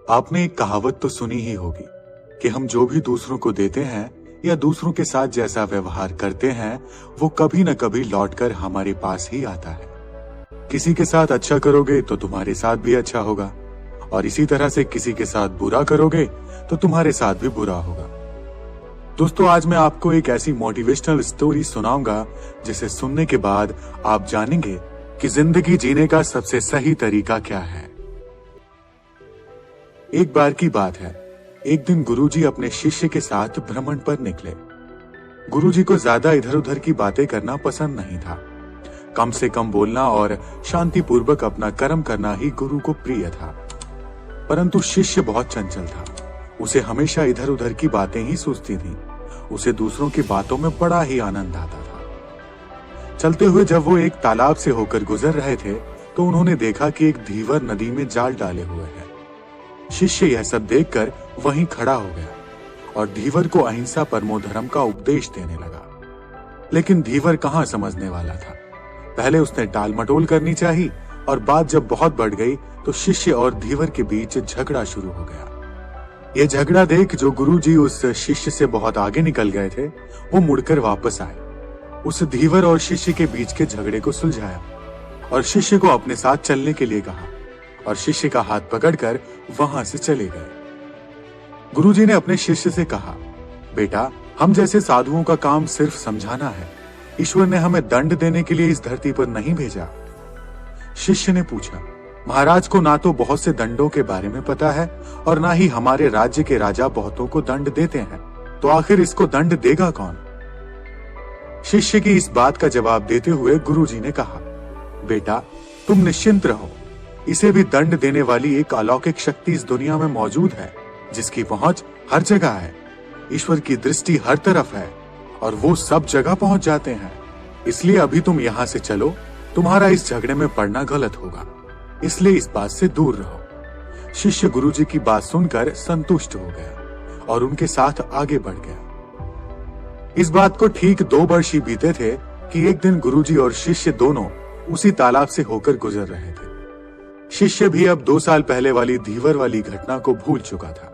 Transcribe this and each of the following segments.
आपने एक कहावत तो सुनी ही होगी कि हम जो भी दूसरों को देते हैं या दूसरों के साथ जैसा व्यवहार करते हैं वो कभी न कभी लौटकर हमारे पास ही आता है। किसी के साथ अच्छा करोगे तो तुम्हारे साथ भी अच्छा होगा और इसी तरह से किसी के साथ बुरा करोगे तो तुम्हारे साथ भी बुरा होगा। दोस्तों, आज मैं आपको एक ऐसी मोटिवेशनल स्टोरी सुनाऊंगा जिसे सुनने के बाद आप जानेंगे कि जिंदगी जीने का सबसे सही तरीका क्या है। एक बार की बात है, एक दिन गुरुजी अपने शिष्य के साथ भ्रमण पर निकले। गुरुजी को ज्यादा इधर उधर की बातें करना पसंद नहीं था। कम से कम बोलना और शांतिपूर्वक अपना कर्म करना ही गुरु को प्रिय था। परंतु शिष्य बहुत चंचल था। उसे हमेशा इधर उधर की बातें ही सूझती थीं। उसे दूसरों की बातों में बड़ा ही आनंद आता था। चलते हुए जब वो एक तालाब से होकर गुजर रहे थे तो उन्होंने देखा कि एक धीवर नदी में जाल डाले हुए है। शिष्य यह सब देखकर वहीं खड़ा हो गया और धीवर को अहिंसा परमो धर्म का उपदेश देने लगा। लेकिन धीवर कहां समझने वाला था। पहले उसने टाल मटोल करनी चाहिए और बात जब बहुत बढ़ गई तो शिष्य और धीवर के बीच झगड़ा शुरू हो गया। यह झगड़ा देख जो गुरुजी उस शिष्य से बहुत आगे निकल गए थे वो मुड़कर वापस आए। उस धीवर और शिष्य के बीच के झगड़े को सुलझाया और शिष्य को अपने साथ चलने के लिए कहा और शिष्य का हाथ पकड़कर वहां से चले गए। गुरुजी ने अपने शिष्य से कहा, बेटा, हम जैसे साधुओं का काम सिर्फ समझाना है। ईश्वर ने हमें दंड देने के लिए इस धरती पर नहीं भेजा। शिष्य ने पूछा, महाराज को ना तो बहुत से दंडों के बारे में पता है और ना ही हमारे राज्य के राजा बहुतों को दंड देते हैं, तो आखिर इसको दंड देगा कौन? शिष्य की इस बात का जवाब देते हुए गुरुजी ने कहा, बेटा, तुम निश्चिंत रहो। इसे भी दंड देने वाली एक अलौकिक शक्ति इस दुनिया में मौजूद है जिसकी पहुंच हर जगह है। ईश्वर की दृष्टि हर तरफ है और वो सब जगह पहुंच जाते हैं। इसलिए अभी तुम यहां से चलो। तुम्हारा इस झगड़े में पड़ना गलत होगा, इसलिए इस बात से दूर रहो। शिष्य गुरुजी की बात सुनकर संतुष्ट हो गया और उनके साथ आगे बढ़ गया। इस बात को ठीक 2 वर्ष ही बीते थे कि एक दिन गुरुजी और शिष्य दोनों उसी तालाब से होकर गुजर रहे थे। शिष्य भी अब 2 साल पहले वाली धीवर वाली घटना को भूल चुका था।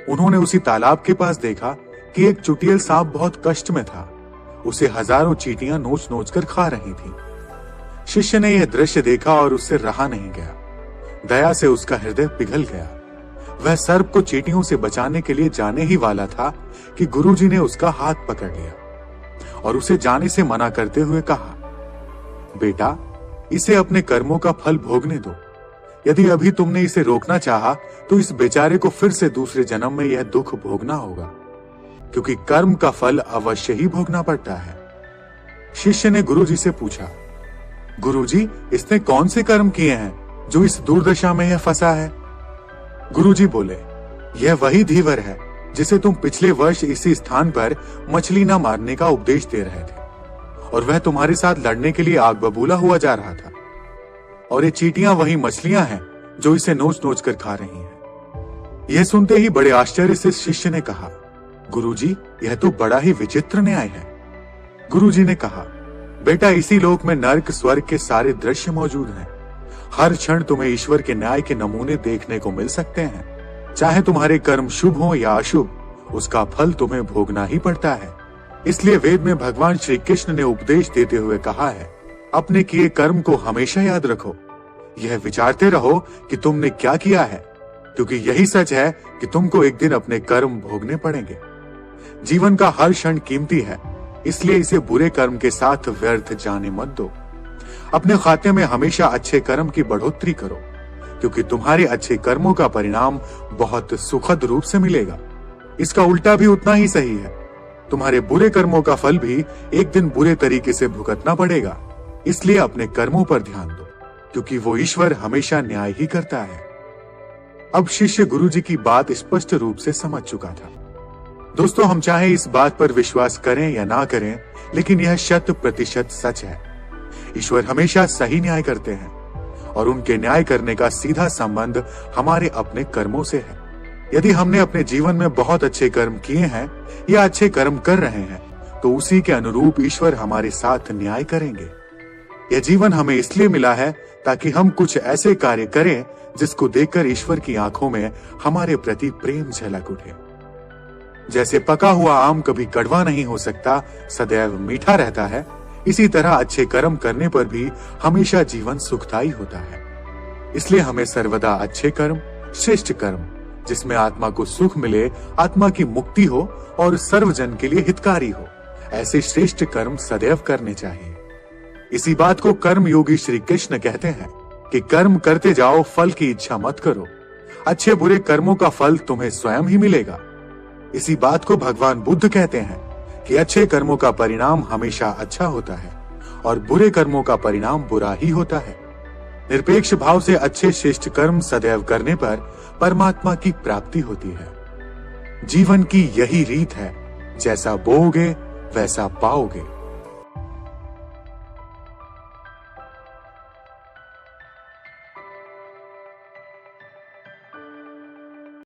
उन्होंने उसी तालाब के पास देखा कि एक चुटियल सांप बहुत कष्ट में था। उसे हजारों चींटियां नोच नोच कर खा रही थीं। शिष्य ने यह दृश्य देखा और उससे रहा नहीं गया। दया से उसका हृदय पिघल गया। वह सर्प को चींटियों से बचाने के लिए जाने ही वाला था कि गुरुजी ने उसका हाथ पकड़ लिया और उसे जाने से मना करते हुए कहा, बेटा, इसे अपने कर्मों का फल भोगने दो। यदि अभी तुमने इसे रोकना चाहा तो इस बेचारे को फिर से दूसरे जन्म में यह दुख भोगना होगा, क्योंकि कर्म का फल अवश्य ही भोगना पड़ता है। शिष्य ने गुरुजी से पूछा, गुरुजी, इसने कौन से कर्म किए हैं जो इस दुर्दशा में यह फंसा है? गुरुजी बोले, यह वही धीवर है जिसे तुम पिछले वर्ष इसी स्थान पर मछली न मारने का उपदेश दे रहे थे और वह तुम्हारे साथ लड़ने के लिए आग बबूला हुआ जा रहा था। और ये चींटियां वही मछलियां हैं जो इसे नोच नोच कर खा रही हैं। यह सुनते ही बड़े आश्चर्य से शिष्य ने कहा, गुरुजी, यह तो बड़ा ही विचित्र न्याय है। गुरुजी ने कहा, बेटा, इसी लोक में नर्क स्वर्ग के सारे दृश्य मौजूद हैं। हर क्षण तुम्हें ईश्वर के न्याय के नमूने देखने को मिल सकते हैं। चाहे तुम्हारे कर्म शुभ हो या अशुभ, उसका फल तुम्हें भोगना ही पड़ता है। इसलिए वेद में भगवान श्री कृष्ण ने उपदेश देते हुए कहा है, अपने किए कर्म को हमेशा याद रखो। यह विचारते रहो कि तुमने क्या किया है, क्योंकि यही सच है कि तुमको एक दिन अपने कर्म भोगने पड़ेंगे। जीवन का हर क्षण कीमती है, इसलिए इसे बुरे कर्म के साथ व्यर्थ जाने मत दो। अपने खाते में हमेशा अच्छे कर्म की बढ़ोतरी करो, क्योंकि तुम्हारे अच्छे कर्मों का परिणाम बहुत सुखद रूप से मिलेगा। इसका उल्टा भी उतना ही सही है। तुम्हारे बुरे कर्मों का फल भी एक दिन बुरे तरीके से भुगतना पड़ेगा। इसलिए अपने कर्मों पर ध्यान दो, क्योंकि वो ईश्वर हमेशा न्याय ही करता है। अब शिष्य गुरुजी की बात स्पष्ट रूप से समझ चुका था। दोस्तों, हम चाहे इस बात पर विश्वास करें या ना करें, लेकिन यह 100% सच है। ईश्वर हमेशा सही न्याय करते हैं और उनके न्याय करने का सीधा संबंध हमारे अपने कर्मों से है। यदि हमने अपने जीवन में बहुत अच्छे कर्म किए हैं या अच्छे कर्म कर रहे हैं तो उसी के अनुरूप ईश्वर हमारे साथ न्याय करेंगे। यह जीवन हमें इसलिए मिला है ताकि हम कुछ ऐसे कार्य करें जिसको देखकर ईश्वर की आंखों में हमारे प्रति प्रेम झलक उठे। जैसे पका हुआ आम कभी कड़वा नहीं हो सकता, सदैव मीठा रहता है, इसी तरह अच्छे कर्म करने पर भी हमेशा जीवन सुखदायी होता है। इसलिए हमें सर्वदा अच्छे कर्म, श्रेष्ठ कर्म, जिसमें आत्मा को सुख मिले, आत्मा की मुक्ति हो और सर्वजन के लिए हितकारी हो, ऐसे श्रेष्ठ कर्म सदैव करने चाहिए। इसी बात को कर्म योगी श्री कृष्ण कहते हैं कि कर्म करते जाओ, फल की इच्छा मत करो। अच्छे बुरे कर्मों का फल तुम्हें स्वयं ही मिलेगा। इसी बात को भगवान बुद्ध कहते हैं कि अच्छे कर्मों का परिणाम हमेशा अच्छा होता है और बुरे कर्मों का परिणाम बुरा ही होता है। निरपेक्ष भाव से अच्छे श्रेष्ठ कर्म सदैव करने पर परमात्मा की प्राप्ति होती है। जीवन की यही रीत है, जैसा बोओगे वैसा पाओगे।